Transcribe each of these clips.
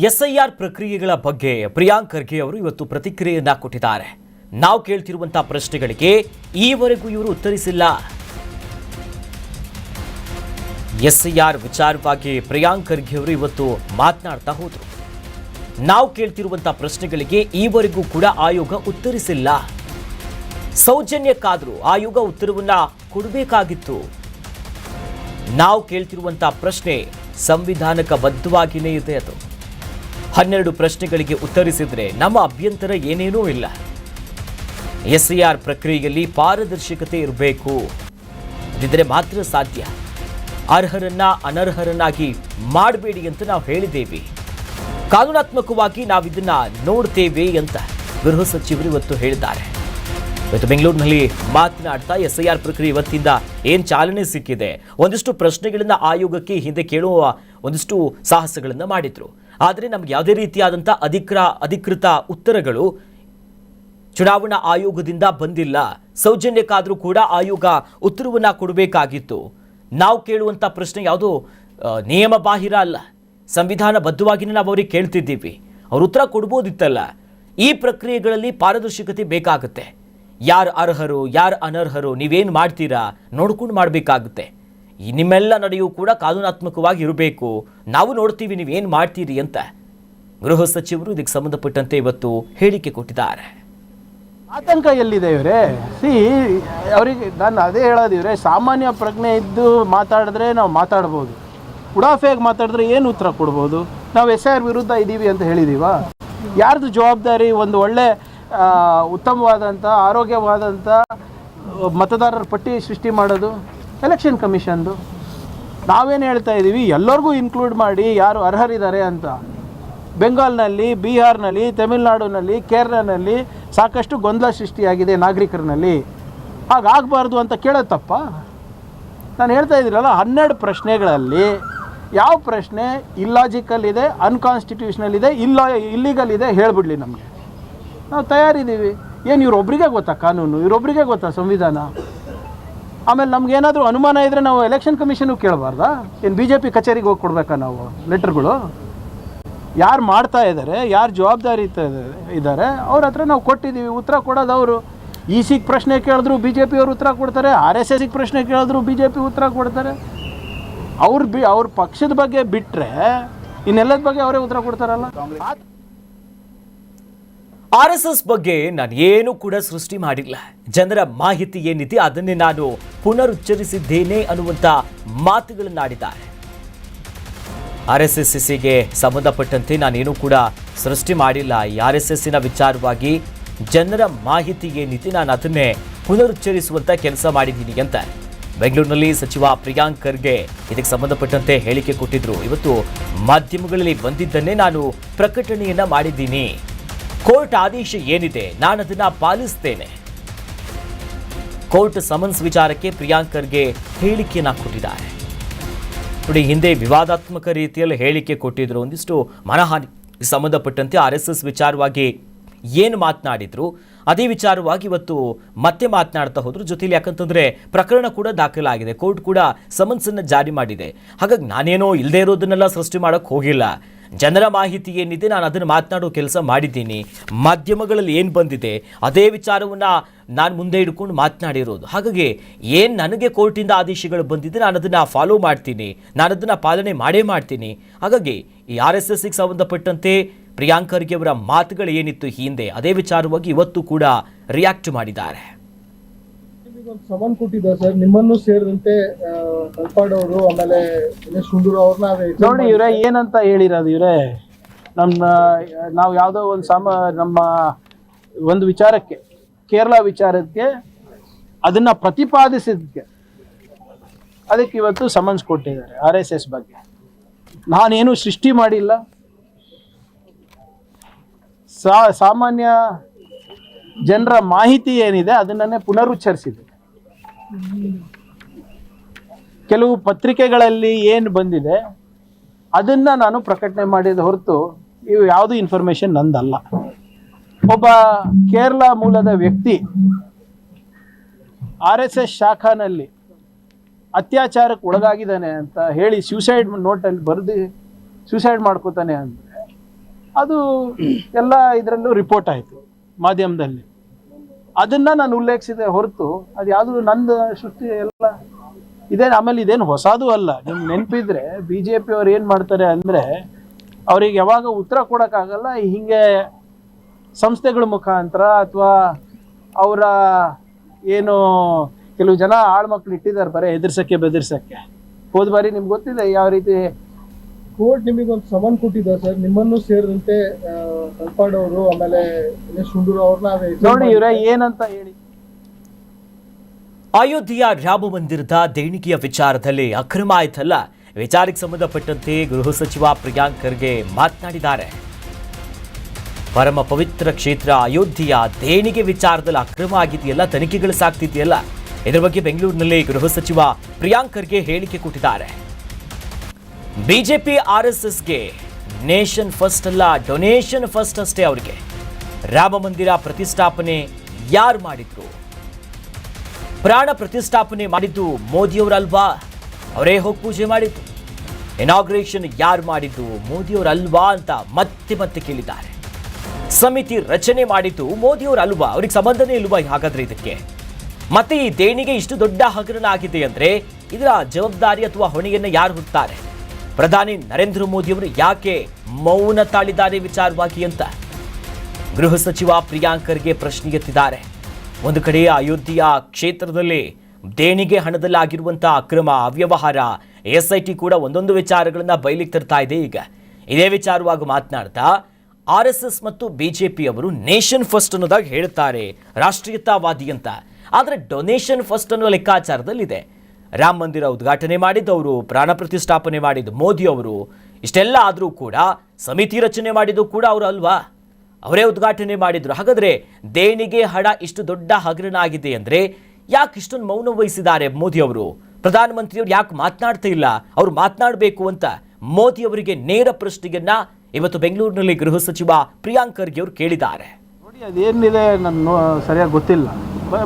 SIR ಪ್ರಕ್ರಿಯೆಗಳ ಬಗ್ಗೆ ಪ್ರಿಯಾಂಕ್ ಖರ್ಗೆ ಅವರು ಇವತ್ತು ಪ್ರತಿಕ್ರಿಯೆಯನ್ನ ಕೊಟ್ಟಿದ್ದಾರೆ. ನಾವು ಕೇಳ್ತಿರುವಂತಹ ಪ್ರಶ್ನೆಗಳಿಗೆ ಈವರೆಗೂ ಇವರು ಉತ್ತರಿಸಿಲ್ಲ. ಎಸ್ಐಆರ್ ವಿಚಾರವಾಗಿ ಪ್ರಿಯಾಂಕ್ ಖರ್ಗೆ ಅವರು ಇವತ್ತು ಮಾತನಾಡ್ತಾ ಹೋದರು. ನಾವು ಕೇಳ್ತಿರುವಂತಹ ಪ್ರಶ್ನೆಗಳಿಗೆ ಈವರೆಗೂ ಕೂಡ ಆಯೋಗ ಉತ್ತರಿಸಿಲ್ಲ. ಸೌಜನ್ಯಕ್ಕಾದರೂ ಆಯೋಗ ಉತ್ತರವನ್ನ ಕೊಡಬೇಕಾಗಿತ್ತು. ನಾವು ಕೇಳ್ತಿರುವಂತಹ ಪ್ರಶ್ನೆ ಸಂವಿಧಾನಕ ಬದ್ಧವಾಗಿಯೇ ಇದೆ. ಅದು 12 ಪ್ರಶ್ನೆಗಳಿಗೆ ಉತ್ತರಿಸಿದ್ರೆ ನಮ್ಮ ಅಭ್ಯಂತರ ಏನೇನೂ ಇಲ್ಲ. ಎಸ್ಐಆರ್ ಪ್ರಕ್ರಿಯೆಯಲ್ಲಿ ಪಾರದರ್ಶಕತೆ ಇರಬೇಕು. ಇದಿದ್ರೆ ಮಾತ್ರ ಸಾಧ್ಯ. ಅರ್ಹರನ್ನ ಅನರ್ಹರನ್ನಾಗಿ ಮಾಡಬೇಡಿ ಅಂತ ನಾವು ಹೇಳಿದ್ದೇವೆ. ಕಾನೂನಾತ್ಮಕವಾಗಿ ನಾವಿದನ್ನ ನೋಡ್ತೇವೆ ಅಂತ ಗೃಹ ಸಚಿವರು ಇವತ್ತು ಹೇಳಿದ್ದಾರೆ. ಇವತ್ತು ಬೆಂಗಳೂರಿನಲ್ಲಿ ಮಾತನಾಡ್ತಾ ಎಸ್ಐಆರ್ ಪ್ರಕ್ರಿಯೆ ಇವತ್ತಿಂದ ಏನು ಚಾಲನೆ ಸಿಕ್ಕಿದೆ, ಒಂದಿಷ್ಟು ಪ್ರಶ್ನೆಗಳನ್ನ ಆಯೋಗಕ್ಕೆ ಹಿಂದೆ ಕೇಳುವ ಒಂದಿಷ್ಟು ಸಾಹಸಗಳನ್ನ ಮಾಡಿದ್ರು. ಆದರೆ ನಮ್ಗೆ ಯಾವುದೇ ರೀತಿಯಾದಂಥ ಅಧಿಕೃತ ಉತ್ತರಗಳು ಚುನಾವಣಾ ಆಯೋಗದಿಂದ ಬಂದಿಲ್ಲ. ಸೌಜನ್ಯಕ್ಕಾದರೂ ಕೂಡ ಆಯೋಗ ಉತ್ತರವನ್ನ ಕೊಡಬೇಕಾಗಿತ್ತು. ನಾವು ಕೇಳುವಂಥ ಪ್ರಶ್ನೆ ಯಾವುದೋ ನಿಯಮ ಬಾಹಿರ ಅಲ್ಲ, ಸಂವಿಧಾನಬದ್ಧವಾಗಿಯೇ ನಾವು ಅವ್ರಿಗೆ ಕೇಳ್ತಿದ್ದೀವಿ. ಅವ್ರ ಉತ್ತರ ಕೊಡ್ಬೋದಿತ್ತಲ್ಲ. ಈ ಪ್ರಕ್ರಿಯೆಗಳಲ್ಲಿ ಪಾರದರ್ಶಕತೆ ಬೇಕಾಗುತ್ತೆ. ಯಾರು ಅರ್ಹರು ಯಾರು ಅನರ್ಹರು ನೀವೇನು ಮಾಡ್ತೀರಾ ನೋಡ್ಕೊಂಡು ಮಾಡಬೇಕಾಗುತ್ತೆ. ನಿಮ್ಮೆಲ್ಲ ನಡೆಯೂ ಕೂಡ ಕಾನೂನಾತ್ಮಕವಾಗಿ ಇರಬೇಕು. ನಾವು ನೋಡ್ತೀವಿ ನೀವೇನು ಮಾಡ್ತೀರಿ ಅಂತ ಗೃಹ ಸಚಿವರು ಇದಕ್ಕೆ ಸಂಬಂಧಪಟ್ಟಂತೆ ಇವತ್ತು ಹೇಳಿಕೆ ಕೊಟ್ಟಿದ್ದಾರೆ. ಆತಂಕ ಎಲ್ಲಿದೆ ಇವರೇ? ಅವರಿಗೆ ನಾನು ಅದೇ ಹೇಳೋದಿವ್ರೆ, ಸಾಮಾನ್ಯ ಪ್ರಜ್ಞೆ ಇದ್ದು ಮಾತಾಡಿದ್ರೆ ನಾವು ಮಾತಾಡ್ಬೋದು. ಉಡಾಫೆಯಾಗಿ ಮಾತಾಡಿದ್ರೆ ಏನು ಉತ್ತರ ಕೊಡ್ಬೋದು? ನಾವು ಎಸ್ಐಆರ್ ವಿರುದ್ಧ ಇದ್ದೀವಿ ಅಂತ ಹೇಳಿದೀವ? ಯಾರ್ದು ಜವಾಬ್ದಾರಿ ಒಂದು ಒಳ್ಳೆ ಉತ್ತಮವಾದಂಥ ಆರೋಗ್ಯವಾದಂಥ ಮತದಾರರ ಪಟ್ಟಿ ಸೃಷ್ಟಿ ಮಾಡೋದು? ಎಲೆಕ್ಷನ್ ಕಮಿಷನ್ದು. ನಾವೇನು ಹೇಳ್ತಾ ಇದ್ದೀವಿ, ಎಲ್ಲರಿಗೂ ಇನ್ಕ್ಲೂಡ್ ಮಾಡಿ ಯಾರು ಅರ್ಹರಿದ್ದಾರೆ ಅಂತ. ಬೆಂಗಾಲ್ನಲ್ಲಿ, ಬಿಹಾರ್ನಲ್ಲಿ, ತಮಿಳುನಾಡಿನಲ್ಲಿ, ಕೇರಳನಲ್ಲಿ ಸಾಕಷ್ಟು ಗೊಂದಲ ಸೃಷ್ಟಿಯಾಗಿದೆ ನಾಗರಿಕರಲ್ಲಿ. ಹಾಗಾಗಬಾರ್ದು ಅಂತ ಕೇಳೋದು ತಪ್ಪ? ನಾನು ಹೇಳ್ತಾ ಇದ್ದೀರಲ್ಲ, 12 ಪ್ರಶ್ನೆಗಳಲ್ಲಿ ಯಾವ ಪ್ರಶ್ನೆ ಇಲ್ಲಾಜಿಕಲ್ ಇದೆ, ಅನ್ಕಾನ್ಸ್ಟಿಟ್ಯೂಷನಲ್ ಇದೆ, ಇಲ್ಲಿಗಲ್ ಇದೆ ಹೇಳಿಬಿಡ್ಲಿ. ನಮಗೆ ನಾವು ತಯಾರಿದ್ದೀವಿ. ಏನು ಇವರೊಬ್ಬರಿಗೆ ಗೊತ್ತಾ ಕಾನೂನು? ಇವರೊಬ್ಬರಿಗೆ ಗೊತ್ತಾ ಸಂವಿಧಾನ? ಆಮೇಲೆ ನಮಗೇನಾದರೂ ಅನುಮಾನ ಇದ್ದರೆ ನಾವು ಎಲೆಕ್ಷನ್ ಕಮಿಷನ್ಗೆ ಕೇಳಬಾರ್ದಾ? ಏನು BJP ಕಚೇರಿಗೆ ಹೋಗಿ ಕೊಡಬೇಕಾ ನಾವು ಲೆಟರ್ಗಳು? ಯಾರು ಮಾಡ್ತಾ ಇದ್ದಾರೆ, ಯಾರು ಜವಾಬ್ದಾರಿ ಇದ್ದಾರೆ ಅವ್ರ ಹತ್ರ ನಾವು ಕೊಟ್ಟಿದ್ದೀವಿ. ಉತ್ತರ ಕೊಡೋದು ಅವರು. ECಗೆ ಪ್ರಶ್ನೆ ಕೇಳಿದ್ರು BJP ಅವರು ಉತ್ತರ ಕೊಡ್ತಾರೆ. RSSಗೆ ಪ್ರಶ್ನೆ ಕೇಳಿದ್ರು BJP ಉತ್ತರ ಕೊಡ್ತಾರೆ. ಅವ್ರ ಪಕ್ಷದ ಬಗ್ಗೆ ಬಿಟ್ಟರೆ ಇನ್ನೆಲ್ಲದ ಬಗ್ಗೆ ಅವರೇ ಉತ್ತರ ಕೊಡ್ತಾರಲ್ಲ. RSS ಬಗ್ಗೆ ನಾನು ಏನು ಕೂಡ ಸೃಷ್ಟಿ ಮಾಡಿಲ್ಲ. ಜನರ ಮಾಹಿತಿ ಏನಿದೆ ಅದನ್ನೇ ನಾನು ಪುನರುಚ್ಚರಿಸಿದ್ದೇನೆ ಅನ್ನುವಂಥ ಮಾತುಗಳನ್ನಾಡಿದ್ದಾರೆ. RSSಗೆ ಸಂಬಂಧಪಟ್ಟಂತೆ ನಾನೇನು ಕೂಡ ಸೃಷ್ಟಿ ಮಾಡಿಲ್ಲ. ಈ RSSನ ವಿಚಾರವಾಗಿ ಜನರ ಮಾಹಿತಿ ಏನಿದೆ ನಾನು ಅದನ್ನೇ ಪುನರುಚ್ಚರಿಸುವಂಥ ಕೆಲಸ ಮಾಡಿದ್ದೀನಿ ಅಂತ ಬೆಂಗಳೂರಿನಲ್ಲಿ ಸಚಿವ ಪ್ರಿಯಾಂಕ್ ಖರ್ಗೆ ಇದಕ್ಕೆ ಸಂಬಂಧಪಟ್ಟಂತೆ ಹೇಳಿಕೆ ಕೊಟ್ಟಿದ್ರು. ಇವತ್ತು ಮಾಧ್ಯಮಗಳಲ್ಲಿ ಬಂದಿದ್ದನ್ನೇ ನಾನು ಪ್ರಕಟಣೆಯನ್ನ ಮಾಡಿದ್ದೀನಿ. ಕೋರ್ಟ್ ಆದೇಶ ಏನಿದೆ ನಾನು ಅದನ್ನ ಪಾಲಿಸ್ತೇನೆ. ಕೋರ್ಟ್ ಸಮನ್ಸ್ ವಿಚಾರಕ್ಕೆ ಪ್ರಿಯಾಂಕ್ ಖರ್ಗೆ ಹೇಳಿಕೆಯನ್ನ ಕೊಟ್ಟಿದ್ದಾರೆ. ನೋಡಿ, ಹಿಂದೆ ವಿವಾದಾತ್ಮಕ ರೀತಿಯಲ್ಲಿ ಹೇಳಿಕೆ ಕೊಟ್ಟಿದ್ರು. ಒಂದಿಷ್ಟು ಮನಹಾನಿ ಸಂಬಂಧಪಟ್ಟಂತೆ RSS ವಿಚಾರವಾಗಿ ಏನು ಮಾತನಾಡಿದ್ರು ಅದೇ ವಿಚಾರವಾಗಿ ಇವತ್ತು ಮತ್ತೆ ಮಾತನಾಡ್ತಾ ಹೋದ್ರು. ಜೊತೆಲಿ ಯಾಕಂತಂದ್ರೆ ಪ್ರಕರಣ ಕೂಡ ದಾಖಲಾಗಿದೆ, ಕೋರ್ಟ್ ಕೂಡ ಸಮನ್ಸ್ ಅನ್ನು ಜಾರಿ ಮಾಡಿದೆ. ಹಾಗಾಗಿ ನಾನೇನೋ ಇಲ್ಲದೆ ಇರೋದನ್ನೆಲ್ಲ ಸೃಷ್ಟಿ ಮಾಡೋಕ್ಕೆ ಹೋಗಿಲ್ಲ. ಜನರ ಮಾಹಿತಿ ಏನಿದೆ ನಾನು ಅದನ್ನು ಮಾತನಾಡೋ ಕೆಲಸ ಮಾಡಿದ್ದೀನಿ. ಮಾಧ್ಯಮಗಳಲ್ಲಿ ಏನು ಬಂದಿದೆ ಅದೇ ವಿಚಾರವನ್ನು ನಾನು ಮುಂದೆ ಇಟ್ಕೊಂಡು ಮಾತನಾಡಿರೋದು. ಹಾಗಾಗಿ ಏನು ನನಗೆ ಕೋರ್ಟಿಂದ ಆದೇಶಗಳು ಬಂದಿದೆ ನಾನು ಅದನ್ನು ಫಾಲೋ ಮಾಡ್ತೀನಿ, ನಾನು ಅದನ್ನು ಪಾಲನೆ ಮಾಡೇ ಮಾಡ್ತೀನಿ. ಹಾಗಾಗಿ ಈ RSSಗೆ ಸಂಬಂಧಪಟ್ಟಂತೆ ಪ್ರಿಯಾಂಕ್ ಖರ್ಗೆ ಅವರ ಮಾತುಗಳು ಏನಿತ್ತು ಹಿಂದೆ ಅದೇ ವಿಚಾರವಾಗಿ ಇವತ್ತು ಕೂಡ ರಿಯಾಕ್ಟ್ ಮಾಡಿದ್ದಾರೆ. ಸಮನ್ ಕೊಟ್ಟಿದ್ದಾರೆ ಸರ್, ನಿಮ್ಮನ್ನು ಸೇರಿದಂತೆ ಕಲ್ಪಾಡವರು ಆಮೇಲೆ ಸುಂದೂರು ಅವ್ರನ್ನ ನೋಡಿ. ಇವರೇ ಏನಂತ ಹೇಳಿರೋದು? ಇವರೇ ನಾವು ಯಾವುದೋ ನಮ್ಮ ಒಂದು ವಿಚಾರಕ್ಕೆ, ಕೇರಳ ವಿಚಾರಕ್ಕೆ ಅದನ್ನ ಪ್ರತಿಪಾದಿಸಿದ್ದಕ್ಕೆ ಅದಕ್ಕೆ ಇವತ್ತು ಸಮನ್ಸ್ ಕೊಟ್ಟಿದ್ದಾರೆ. RSS ಬಗ್ಗೆ ನಾನೇನು ಸೃಷ್ಟಿ ಮಾಡಿಲ್ಲ. ಸಾಮಾನ್ಯ ಜನರ ಮಾಹಿತಿ ಏನಿದೆ ಅದನ್ನೇ ಪುನರುಚ್ಚರಿಸಿದೆ. ಕೆಲವು ಪತ್ರಿಕೆಗಳಲ್ಲಿ ಏನು ಬಂದಿದೆ ಅದನ್ನ ನಾನು ಪ್ರಕಟಣೆ ಮಾಡಿದ ಹೊರತು ಇವು ಯಾವುದು ಇನ್ಫಾರ್ಮೇಶನ್ ನಂದಲ್ಲ. ಒಬ್ಬ ಕೇರಳ ಮೂಲದ ವ್ಯಕ್ತಿ RSS ಶಾಖಾನಲ್ಲಿ ಅತ್ಯಾಚಾರಕ್ಕೆ ಒಳಗಾಗಿದ್ದಾನೆ ಅಂತ ಹೇಳಿ ಸೂಸೈಡ್ ನೋಟಲ್ಲಿ ಬರೆದು ಸೂಸೈಡ್ ಮಾಡ್ಕೋತಾನೆ ಅಂದರೆ ಅದು ಎಲ್ಲ ಇದರಲ್ಲೂ ರಿಪೋರ್ಟ್ ಆಯಿತು ಮಾಧ್ಯಮದಲ್ಲಿ. ಅದನ್ನು ನಾನು ಉಲ್ಲೇಖಿಸಿದೆ ಹೊರತು ಅದು ಯಾವುದು ನಂದು ಸೃಷ್ಟಿ ಎಲ್ಲ ಇದೇನು. ಆಮೇಲೆ ಇದೇನು ಹೊಸದು ಅಲ್ಲ. ನಿಮ್ಗೆ ನೆನಪಿದ್ರೆ BJP ಅವ್ರು ಏನು ಮಾಡ್ತಾರೆ ಅಂದರೆ, ಅವ್ರಿಗೆ ಯಾವಾಗ ಉತ್ತರ ಕೊಡೋಕ್ಕಾಗಲ್ಲ, ಹೀಗೆ ಸಂಸ್ಥೆಗಳ ಮುಖಾಂತರ ಅಥವಾ ಅವರ ಏನು ಕೆಲವು ಜನ ಆಳ್ಮಕ್ಳು ಇಟ್ಟಿದ್ದಾರೆ ಬರೀ ಎದುರ್ಸಕ್ಕೆ ಬೆದರ್ಸಕ್ಕೆ. ಹೋದ ಬಾರಿ ನಿಮ್ಗೆ ಗೊತ್ತಿದೆ ಯಾವ ರೀತಿ ಕೋರ್ಟ್ ನಿಮಗೊಂದು ಸಮನ್ ಕೊಟ್ಟಿದೆ ಸರ್, ನಿಮ್ಮನ್ನು ಸೇರಿದಂತೆ ತಲ್ಪಾಡ್ ಅವರು ಆಮೇಲೆ ದಿನೇಶ್ ಗುಂಡೂರಾವ್ ಅವ್ರನ್ನ ನೋಡಿ ಇವ್ರೆ ಏನಂತ ಹೇಳಿ. ಅಯೋಧ್ಯೆಯ ರಾಮ ಮಂದಿರದ ದೇಣಿಗೆಯ ವಿಚಾರದಲ್ಲಿ ಅಕ್ರಮ ಆಯ್ತಲ್ಲ, ವಿಚಾರಕ್ಕೆ ಸಂಬಂಧಪಟ್ಟಂತೆ ಗೃಹ ಸಚಿವ ಪ್ರಿಯಾಂಕ್ ಖರ್ಗೆ ಮಾತನಾಡಿದ್ದಾರೆ. ಪರಮ ಪವಿತ್ರ ಕ್ಷೇತ್ರ ಅಯೋಧ್ಯೆಯ ದೇಣಿಗೆ ವಿಚಾರದಲ್ಲಿ ಅಕ್ರಮ ಆಗಿದೆಯಲ್ಲ, ತನಿಖೆಗಳು ಸಾಗ್ತಿದೆಯಲ್ಲ, ಇದರ ಬಗ್ಗೆ ಬೆಂಗಳೂರಿನಲ್ಲಿ ಗೃಹ ಸಚಿವ ಪ್ರಿಯಾಂಕ್ ಖರ್ಗೆ ಹೇಳಿಕೆ ಕೊಟ್ಟಿದ್ದಾರೆ. ಬಿಜೆಪಿ RSSಗೆ ನೇಷನ್ ಫಸ್ಟ್ ಅಲ್ಲ, ಡೊನೇಷನ್ ಫಸ್ಟ್ ಅಷ್ಟೇ. ಅವರಿಗೆ ರಾಮ ಮಂದಿರ ಪ್ರತಿಷ್ಠಾಪನೆ ಯಾರು ಮಾಡಿದ್ರು? ಪ್ರಾಣ ಪ್ರತಿಷ್ಠಾಪನೆ ಮಾಡಿದ್ದು ಮೋದಿಯವರಲ್ವಾ? ಅವರೇ ಹೋಗಿ ಪೂಜೆ ಮಾಡಿದ್ದು. ಇನಾಗ್ರೇಷನ್ ಯಾರು ಮಾಡಿದ್ದು? ಮೋದಿಯವರಲ್ವಾ ಅಂತ ಮತ್ತೆ ಮತ್ತೆ ಕೇಳಿದ್ದಾರೆ. ಸಮಿತಿ ರಚನೆ ಮಾಡಿದ್ದು ಮೋದಿಯವರಲ್ವಾ? ಅವ್ರಿಗೆ ಸಂಬಂಧನೇ ಇಲ್ವಾ ಹಾಗಾದ್ರೆ ಇದಕ್ಕೆ? ಮತ್ತೆ ಈ ದೇಣಿಗೆ ಇಷ್ಟು ದೊಡ್ಡ ಹಗರಣ ಆಗಿದೆ ಅಂದ್ರೆ ಇದರ ಜವಾಬ್ದಾರಿ ಅಥವಾ ಹೊಣೆಯನ್ನು ಯಾರು ಹೊತ್ತಾರೆ? ಪ್ರಧಾನಿ ನರೇಂದ್ರ ಮೋದಿಯವರು ಯಾಕೆ ಮೌನ ತಾಳಿದ್ದಾರೆ ವಿಚಾರವಾಗಿ ಅಂತ ಗೃಹ ಸಚಿವ ಪ್ರಿಯಾಂಕ್ ಖರ್ಗೆ ಪ್ರಶ್ನೆ ಎತ್ತಿದ್ದಾರೆ. ಒಂದು ಕಡೆ ಅಯೋಧ್ಯೆಯ ಕ್ಷೇತ್ರದಲ್ಲಿ ದೇಣಿಗೆ ಹಣದಲ್ಲಿ ಆಗಿರುವಂತಹ ಅಕ್ರಮ ಅವ್ಯವಹಾರ, SIT ಕೂಡ ಒಂದೊಂದು ವಿಚಾರಗಳನ್ನ ಬಯಲಿಗೆ ತರ್ತಾ ಇದೆ. ಈಗ ಇದೇ ವಿಚಾರವಾಗಿ ಮಾತನಾಡ್ತಾ RSS ಮತ್ತು BJP ಅವರು ನೇಷನ್ ಫಸ್ಟ್ ಅನ್ನೋದಾಗಿ ಹೇಳ್ತಾರೆ, ರಾಷ್ಟ್ರೀಯತಾವಾದಿ ಅಂತ. ಆದರೆ ಡೊನೇಷನ್ ಫಸ್ಟ್ ಅನ್ನೋ ಲೆಕ್ಕಾಚಾರದಲ್ಲಿದೆ. ರಾಮ ಮಂದಿರ ಉದ್ಘಾಟನೆ ಮಾಡಿದ್ದವರು, ಪ್ರಾಣ ಪ್ರತಿಷ್ಠಾಪನೆ ಮಾಡಿದ್ದು ಮೋದಿ ಅವರು. ಇಷ್ಟೆಲ್ಲ ಆದರೂ ಕೂಡ ಸಮಿತಿ ರಚನೆ ಮಾಡಿದ್ದು ಕೂಡ ಅವರು ಅಲ್ವಾ? ಅವರೇ ಉದ್ಘಾಟನೆ ಮಾಡಿದ್ರು. ಹಾಗಾದ್ರೆ ದೇಣಿಗೆ ಹಣ ಇಷ್ಟು ದೊಡ್ಡ ಹಗರಣ ಆಗಿದೆ ಅಂದ್ರೆ ಯಾಕೆ ಇಷ್ಟೊಂದು ಮೌನ ವಹಿಸಿದ್ದಾರೆ ಮೋದಿ ಅವರು? ಪ್ರಧಾನಮಂತ್ರಿಯವರು ಯಾಕೆ ಮಾತನಾಡ್ತಾ ಇಲ್ಲ? ಅವ್ರು ಮಾತನಾಡಬೇಕು ಅಂತ ಮೋದಿ ಅವರಿಗೆ ನೇರ ಪ್ರಶ್ನೆಯನ್ನ ಇವತ್ತು ಬೆಂಗಳೂರಿನಲ್ಲಿ ಗೃಹ ಸಚಿವ ಪ್ರಿಯಾಂಕ್ ಖರ್ಗೆ ಅವರು ಕೇಳಿದ್ದಾರೆ. ನೋಡಿ ಅದೇನಿದೆ ನನ್ನ ಸರಿಯಾಗಿ ಗೊತ್ತಿಲ್ಲ.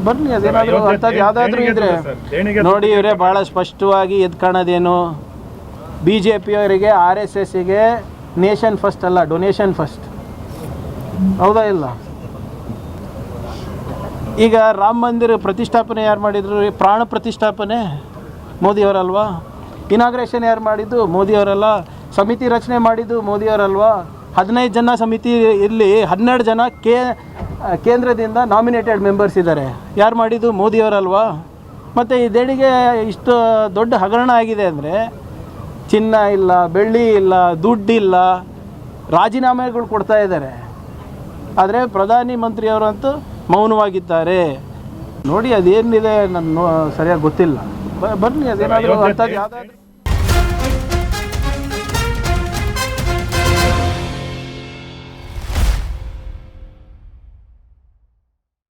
ಬನ್ನಿ ಅದೇನಾದರೂ ಅಂಥದ್ದು ಯಾವುದಾದ್ರೂ ಇದ್ರೆ ನೋಡಿ. ಇವರೇ ಭಾಳ ಸ್ಪಷ್ಟವಾಗಿ ಎದ್ದು ಕಾಣೋದೇನು, BJP ಅವರಿಗೆ RSSಗೆ ನೇಷನ್ ಫಸ್ಟ್ ಅಲ್ಲ, ಡೊನೇಷನ್ ಫಸ್ಟ್. ಹೌದಾ ಇಲ್ಲ? ಈಗ ರಾಮ ಮಂದಿರ ಪ್ರತಿಷ್ಠಾಪನೆ ಯಾರು ಮಾಡಿದ್ರು? ಪ್ರಾಣ ಪ್ರತಿಷ್ಠಾಪನೆ ಮೋದಿಯವರಲ್ವಾ? ಇನಾಗ್ರೇಷನ್ ಯಾರು ಮಾಡಿದ್ದು? ಮೋದಿಯವರಲ್ಲ. ಸಮಿತಿ ರಚನೆ ಮಾಡಿದ್ದು ಮೋದಿಯವರಲ್ವಾ? 15 ಜನ ಸಮಿತಿ ಇಲ್ಲಿ 12 ಜನ ಕೇಂದ್ರದಿಂದ ನಾಮಿನೇಟೆಡ್ ಮೆಂಬರ್ಸ್ ಇದ್ದಾರೆ. ಯಾರು ಮಾಡಿದ್ದು? ಮೋದಿಯವರಲ್ವಾ? ಮತ್ತು ಈ ದೇಣಿಗೆ ಇಷ್ಟು ದೊಡ್ಡ ಹಗರಣ ಆಗಿದೆ ಅಂದರೆ ಚಿನ್ನ ಇಲ್ಲ, ಬೆಳ್ಳಿ ಇಲ್ಲ, ದುಡ್ಡಿಲ್ಲ, ರಾಜೀನಾಮೆಗಳು ಕೊಡ್ತಾ ಇದ್ದಾರೆ. ಆದರೆ ಪ್ರಧಾನಿ ಮಂತ್ರಿಯವರಂತೂ ಮೌನವಾಗಿದ್ದಾರೆ. ನೋಡಿ ಅದೇನಿದೆ ನನ್ನ ಸರಿಯಾಗಿ ಗೊತ್ತಿಲ್ಲ. ಬನ್ನಿ ಅದೇನಾದರೂ ಅಂಥದ್ದು ಯಾವುದಾದ್ರೂ